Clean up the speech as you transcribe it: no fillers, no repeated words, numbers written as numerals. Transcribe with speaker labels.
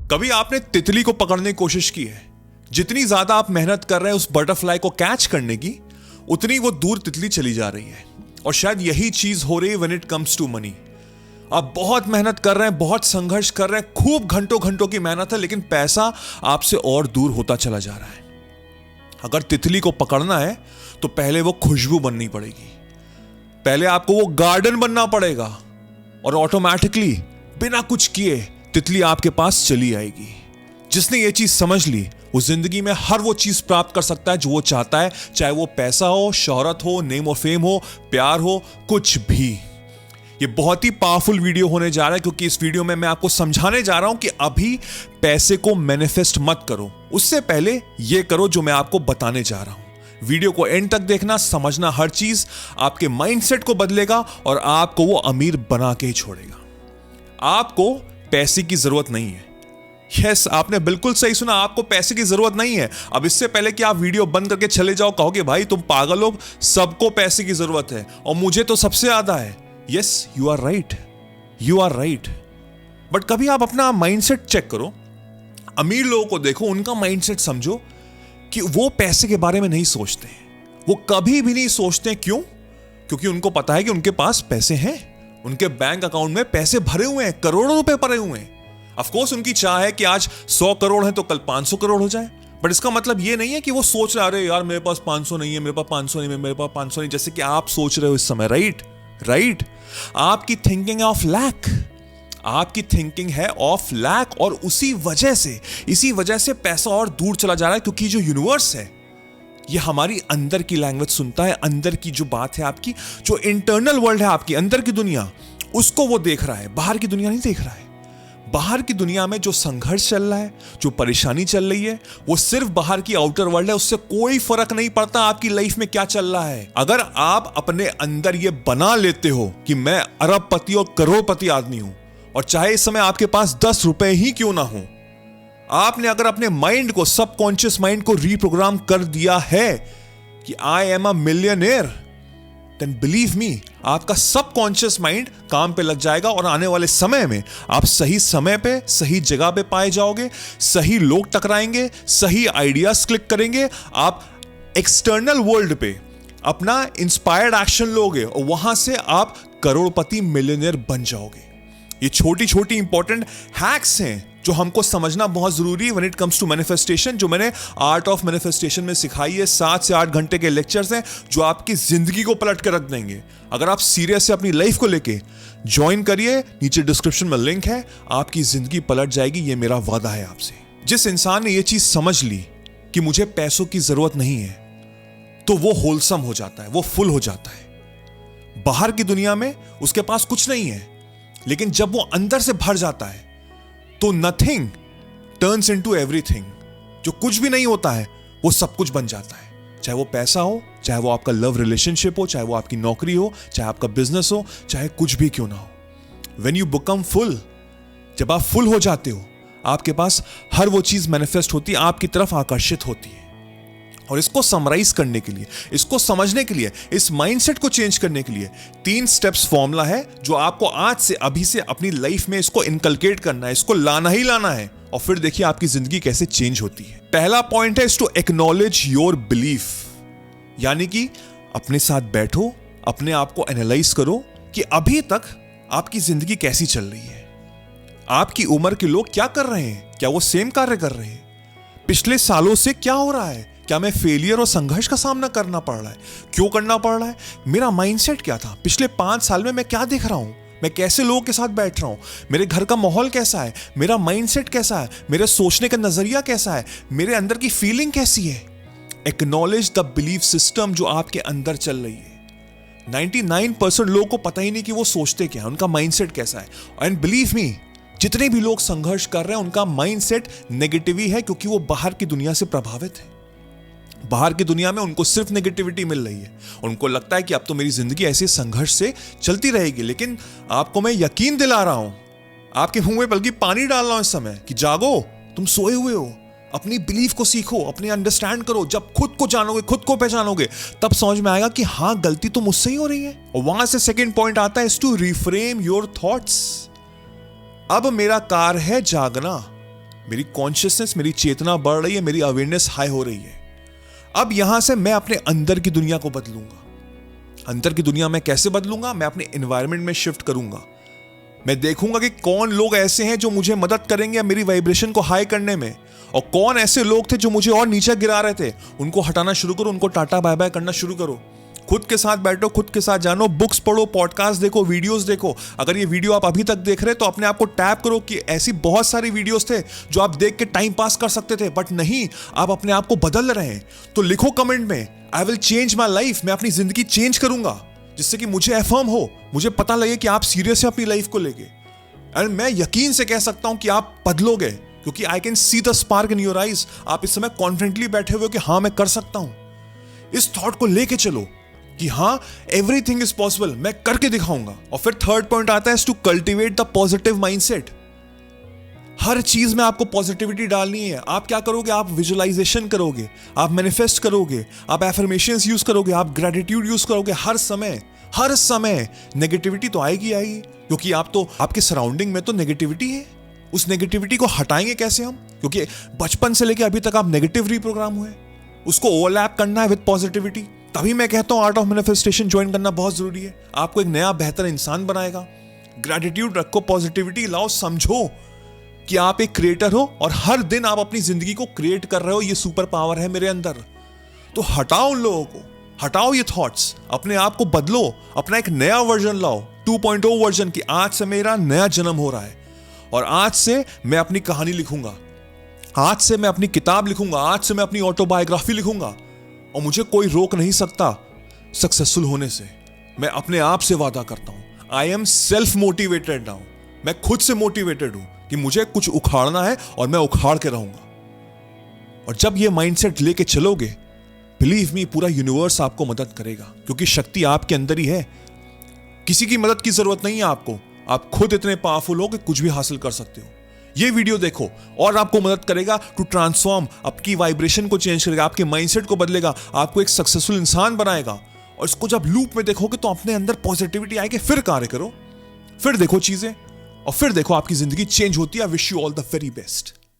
Speaker 1: कभी आपने तितली को पकड़ने की कोशिश की है? जितनी ज्यादा आप मेहनत कर रहे हैं उस बटरफ्लाई को कैच करने की, उतनी वो दूर तितली चली जा रही है। और शायद यही चीज हो रही है when it comes to money. आप बहुत मेहनत कर रहे हैं, बहुत संघर्ष कर रहे हैं, खूब घंटों घंटों की मेहनत है, लेकिन पैसा आपसे और दूर होता चला जा रहा है। अगर तितली को पकड़ना है तो पहले वो खुशबू बननी पड़ेगी, पहले आपको वो गार्डन बनना पड़ेगा, और ऑटोमेटिकली बिना कुछ किए तितली आपके पास चली आएगी। जिसने ये चीज समझ ली वो जिंदगी में हर वो चीज प्राप्त कर सकता है जो वो चाहता है, चाहे वो पैसा हो, शोहरत हो, नेम और फेम हो, प्यार हो, कुछ भी। ये बहुत ही पावरफुल वीडियो होने जा रहा है, क्योंकि इस वीडियो में मैं आपको समझाने जा रहा हूं कि अभी पैसे को मैनिफेस्ट मत करो, उससे पहले ये करो जो मैं आपको बताने जा रहा हूं। वीडियो को एंड तक देखना, समझना, हर चीज आपके माइंडसेट को बदलेगा और आपको वो अमीर बना के ही छोड़ेगा। आपको पैसे की जरूरत नहीं है। यस, आपने बिल्कुल सही सुना, आपको पैसे की जरूरत नहीं है। अब इससे पहले कि आप वीडियो बंद करके चले जाओ, कहोगे भाई तुम पागल हो, सबको पैसे की जरूरत है और मुझे तो सबसे ज्यादा है। Yes, you are right, you are right. But कभी आप अपना माइंडसेट चेक करो, अमीर लोगों को देखो, उनका माइंडसेट समझो कि वो पैसे के बारे में नहीं सोचते, वो कभी भी नहीं सोचते। क्यों? क्योंकि उनको पता है कि उनके पास पैसे हैं, उनके बैंक अकाउंट में पैसे भरे हुए हैं, करोड़ों रुपए भरे हुए हैं। ऑफ कोर्स उनकी चाह है कि आज 100 करोड़ है तो कल 500 करोड़ हो जाए, बट इसका मतलब ये नहीं है कि वो सोच रहे अरे यार मेरे पास 500 नहीं है, मेरे पास 500 नहीं है, मेरे पास 500 नहीं, जैसे कि आप सोच रहे हो इस समय। राइट। आपकी थिंकिंग है ऑफ लैक, आपकी थिंकिंग है ऑफ लैक, और इसी वजह से पैसा और दूर चला जा रहा है। क्योंकि जो यूनिवर्स है ये हमारी अंदर की लैंग्वेज सुनता है, अंदर की जो बात है आपकी, जो इंटरनल वर्ल्ड है आपकी अंदर की दुनिया, उसको वो देख रहा है, बाहर की दुनिया नहीं देख रहा है। बाहर की दुनिया में जो संघर्ष चल रहा है, जो परेशानी चल रही है, वो सिर्फ बाहर की आउटर वर्ल्ड है, उससे कोई फर्क नहीं पड़ता आपकी लाइफ में क्या चल रहा है। अगर आप अपने अंदर ये बना लेते हो कि मैं अरबपति और करोड़पति आदमी हूं, और चाहे इस समय आपके पास 10 रुपए ही क्यों ना हो, आपने अगर अपने माइंड को, सबकॉन्शियस माइंड को रीप्रोग्राम कर दिया है कि I am a millionaire, then believe me, आपका सबकॉन्शियस माइंड काम पे लग जाएगा और आने वाले समय में आप सही समय पे, सही जगह पे पाए जाओगे, सही लोग टकराएंगे, सही आइडियाज क्लिक करेंगे, आप एक्सटर्नल वर्ल्ड पे अपना इंस्पायर्ड एक्शन लोगे और वहां से आप करोड़पति, मिलियनेयर बन जाओगे। ये छोटी छोटी इंपॉर्टेंट हैक्स हैं जो हमको समझना बहुत जरूरी है when it comes to manifestation, जो मैंने आर्ट ऑफ मैनिफेस्टेशन में सिखाई है। 7 से 8 घंटे के लेक्चर्स हैं जो आपकी जिंदगी को पलट कर रख देंगे। अगर आप सीरियस है अपनी लाइफ को लेके, ज्वाइन करिए, नीचे डिस्क्रिप्शन में लिंक है, आपकी जिंदगी पलट जाएगी, ये मेरा वादा है आपसे। जिस इंसान ने ये चीज समझ ली कि मुझे पैसों की जरूरत नहीं है, तो वो होलसम हो जाता है, वो फुल हो जाता है। बाहर की दुनिया में उसके पास कुछ नहीं है, लेकिन जब वो अंदर से भर जाता है तो नथिंग टर्न्स इनटू एवरीथिंग। जो कुछ भी नहीं होता है वो सब कुछ बन जाता है, चाहे वो पैसा हो, चाहे वो आपका लव रिलेशनशिप हो, चाहे वो आपकी नौकरी हो, चाहे आपका बिजनेस हो, चाहे कुछ भी क्यों ना हो। व्हेन यू बिकम फुल, जब आप फुल हो जाते हो, आपके पास हर वो चीज मैनिफेस्ट होती है, आपकी तरफ आकर्षित होती है। और इसको समराइज करने के लिए, इसको समझने के लिए, इस माइंडसेट को चेंज करने के लिए 3 स्टेप्स फॉर्मूला है जो आपको आज से, अभी से अपनी लाइफ में इसको इनकलकेट करना है, इसको लाना ही लाना है, और फिर देखिए आपकी जिंदगी कैसे चेंज होती है। पहला पॉइंट है टू एक्नॉलेज योर बिलीफ, यानी कि अपने साथ बैठो, अपने आप को एनालाइज करो कि अभी तक आपकी जिंदगी कैसी चल रही है। आपकी उम्र के लोग क्या कर रहे हैं? क्या वो सेम कार्य कर रहे हैं? पिछले सालों से क्या हो रहा है? क्या मैं फेलियर और संघर्ष का सामना करना पड़ रहा है? क्यों करना पड़ रहा है? मेरा माइंडसेट क्या था? पिछले 5 साल में मैं क्या देख रहा हूं? मैं कैसे लोगों के साथ बैठ रहा हूं? मेरे घर का माहौल कैसा है? मेरा माइंडसेट कैसा है? मेरे सोचने का नजरिया कैसा है? मेरे अंदर की फीलिंग कैसी है? एक्नॉलेज द बिलीफ सिस्टम जो आपके अंदर चल रही है। 99% लोगों को पता ही नहीं कि वो सोचते क्या है, उनका माइंडसेट कैसा है। एंड बिलीव मी, जितने भी लोग संघर्ष कर रहे हैं उनका माइंडसेट नेगेटिव ही है, क्योंकि वो बाहर की दुनिया से प्रभावित है। बाहर की दुनिया में उनको सिर्फ नेगेटिविटी मिल रही है। उनको लगता है कि अब तो मेरी जिंदगी ऐसे संघर्ष से चलती रहेगी, लेकिन आपको मैं यकीन दिला रहा हूं, आपके मुंह में बल्कि पानी डाल रहा हूं इस समय कि जागो, तुम सोए हुए हो, अपनी बिलीफ को सीखो, अपने अंडरस्टैंड करो। जब खुद को जानोगे, खुद को पहचानोगे, तब समझ में आएगा कि हाँ, गलती तो मुझसे ही हो रही है। और वहां से सेकंड पॉइंट आता है टू रिफ्रेम योर थॉट्स। अब मेरा कार्य है जागना, मेरी कॉन्शियसनेस, मेरी चेतना बढ़ रही है, मेरी अवेयरनेस हाई हो रही है। अब यहां से मैं अपने अंदर की दुनिया को बदलूंगा। अंदर की दुनिया में कैसे बदलूंगा? मैं अपने एनवायरनमेंट में शिफ्ट करूंगा। मैं देखूंगा कि कौन लोग ऐसे हैं जो मुझे मदद करेंगे मेरी वाइब्रेशन को हाई करने में, और कौन ऐसे लोग थे जो मुझे और नीचे गिरा रहे थे। उनको हटाना शुरू करो, उनको टाटा बाय बाय करना शुरू करो। खुद के साथ बैठो, खुद के साथ जानो, बुक्स पढ़ो, पॉडकास्ट देखो, वीडियोस देखो। अगर ये वीडियो आप अभी तक देख रहे हैं तो अपने आप को टैप करो कि ऐसी बहुत सारी वीडियोस थे जो आप देख के टाइम पास कर सकते थे, बट नहीं, आप अपने आप को बदल रहे हैं। तो लिखो कमेंट में, I will change my life. मैं अपनी जिंदगी चेंज करूंगा, जिससे कि मुझे अफर्म हो, मुझे पता लगे कि आप सीरियस हैं अपनी लाइफ को लेके। एंड मैं यकीन से कह सकता हूं कि आप बदलोगे, क्योंकि I can see the spark in your eyes. आप इस समय कॉन्फिडेंटली बैठे हुए हो कि हाँ मैं कर सकता हूं। इस थॉट को लेके चलो कि हाँ एवरीथिंग इज पॉसिबल, मैं करके दिखाऊंगा। और फिर थर्ड पॉइंट आता है to cultivate the positive mindset. हर चीज में आपको पॉजिटिविटी डालनी है। आप क्या करोगे? आप विजुअलाइजेशन करोगे, आप मैनिफेस्ट करोगे, आप एफर्मेशंस यूज करोगे, आप ग्रेटिट्यूड यूज करोगे। हर समय नेगेटिविटी तो आएगी, क्योंकि आप तो आपके सराउंडिंग में तो नेगेटिविटी है। उस नेगेटिविटी को हटाएंगे कैसे हम? क्योंकि बचपन से लेकर अभी तक आप नेगेटिव रिप्रोग्राम हुए। उसको ओवरलैप करना है विद पॉजिटिविटी। तभी मैं कहता हूं आर्ट ऑफ मैनिफेस्टेशन ज्वाइन करना बहुत जरूरी है। आपको एक नया बेहतर इंसान बनाएगा। ग्रेटिट्यूड रखो, पॉजिटिविटी लाओ, समझो कि आप एक क्रिएटर हो और हर दिन आप अपनी जिंदगी को क्रिएट कर रहे हो। ये सुपर पावर है मेरे अंदर। तो हटाओ उन लोगों को, हटाओ ये थॉट्स, अपने आप को बदलो, अपना एक नया वर्जन लाओ, 2.0 वर्जन की। आज से मेरा नया जन्म हो रहा है और आज से मैं अपनी कहानी लिखूंगा, आज से मैं अपनी किताब लिखूंगा, आज से मैं अपनी ऑटोबायोग्राफी लिखूंगा और मुझे कोई रोक नहीं सकता सक्सेसफुल होने से। मैं अपने आप से वादा करता हूं, I am self motivated now. मैं खुद से मोटिवेटेड हूं कि मुझे कुछ उखाड़ना है और मैं उखाड़ के रहूंगा। और जब ये माइंडसेट लेके चलोगे, बिलीव मी, पूरा यूनिवर्स आपको मदद करेगा, क्योंकि शक्ति आपके अंदर ही है। किसी की मदद की जरूरत नहीं है आपको। आप खुद इतने पावरफुल हो कि कुछ भी हासिल कर सकते हो। ये वीडियो देखो और आपको मदद करेगा टू ट्रांसफॉर्म। आपकी वाइब्रेशन को चेंज करेगा, आपके माइंडसेट को बदलेगा, आपको एक सक्सेसफुल इंसान बनाएगा। और इसको जब लूप में देखोगे तो अपने अंदर पॉजिटिविटी आएगी। फिर कार्य करो, फिर देखो चीजें, और फिर देखो आपकी जिंदगी चेंज होती है। I wish you all the very best.